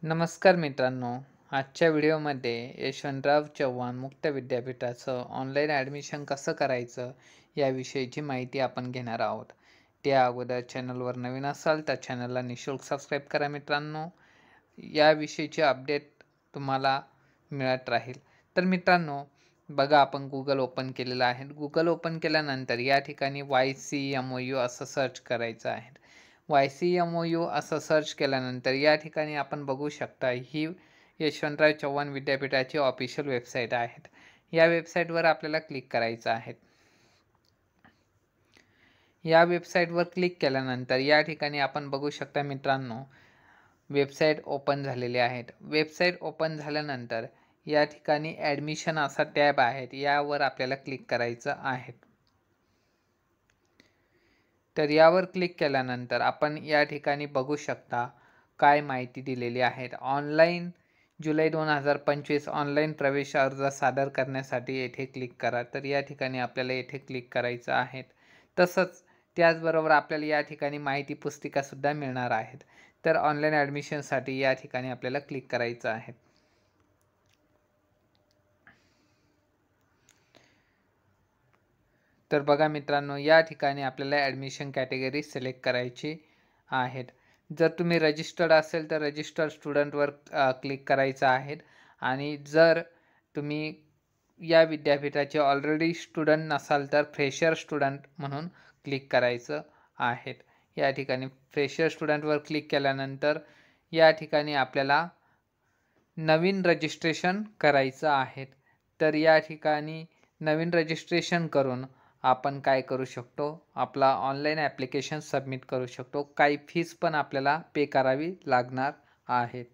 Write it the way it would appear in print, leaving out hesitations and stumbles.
नमस्कार मित्रांनो. आजच्या व्हिडिओमध्ये यशवंतराव चव्हाण मुक्त विद्यापीठाचं ऑनलाईन ॲडमिशन कसं करायचं याविषयीची माहिती आपण घेणार आहोत. त्या अगोदर चॅनलवर नवीन असाल तर चॅनलला निःशुल्क सबस्क्राईब करा मित्रांनो. याविषयीची अपडेट तुम्हाला मिळत राहील. तर मित्रांनो बघा, आपण गुगल ओपन केलेलं आहे. गुगल ओपन केल्यानंतर या ठिकाणी YCMOU असं सर्च करायचं आहे. YCMOU असं सर्च केल्यानंतर या ठिकाणी आपण बघू शकता, ही यशवंतराव चव्हाण विद्यापीठाची ऑफिशियल वेबसाईट आहे. या वेबसाईटवर आपल्याला क्लिक करायचं आहे. या वेबसाईटवर क्लिक केल्यानंतर या ठिकाणी आपण बघू शकता मित्रांनो, वेबसाईट ओपन झालेली आहेत. वेबसाईट ओपन झाल्यानंतर या ठिकाणी ॲडमिशन असा टॅब आहे, यावर आपल्याला क्लिक करायचं आहे. तर यावर क्लिक केल्यानंतर आपण या ठिकाणी बघू शकता काय माहिती दिलेली आहे. ऑनलाईन जुलै 2025 ऑनलाईन प्रवेश अर्ज सादर करण्यासाठी येथे क्लिक करा. तर या ठिकाणी आपल्याला येथे क्लिक करायचं आहे. तसंच त्याचबरोबर आपल्याला या ठिकाणी माहिती पुस्तिकासुद्धा मिळणार आहेत. तर ऑनलाईन ॲडमिशनसाठी या ठिकाणी आपल्याला क्लिक करायचं आहे. तर बघा मित्रांनो, या ठिकाणी आपल्याला ॲडमिशन कॅटेगरी सिलेक्ट करायची आहेत. जर तुम्ही रजिस्टर्ड असेल तर रजिस्टर्ड स्टुडंटवर क्लिक करायचं आहे. आणि जर तुम्ही या विद्यापीठाचे ऑलरेडी स्टुडंट नसाल तर फ्रेशर स्टुडंट म्हणून क्लिक करायचं आहे. या ठिकाणी फ्रेशर स्टुडंटवर क्लिक केल्यानंतर या ठिकाणी आपल्याला नवीन रजिस्ट्रेशन करायचं आहे. तर या ठिकाणी नवीन रजिस्ट्रेशन करून आपण काय करू शकतो, आपला ऑनलाईन ॲप्लिकेशन सबमिट करू शकतो. काही फीस पण आपल्याला पे करावी लागणार आहेत.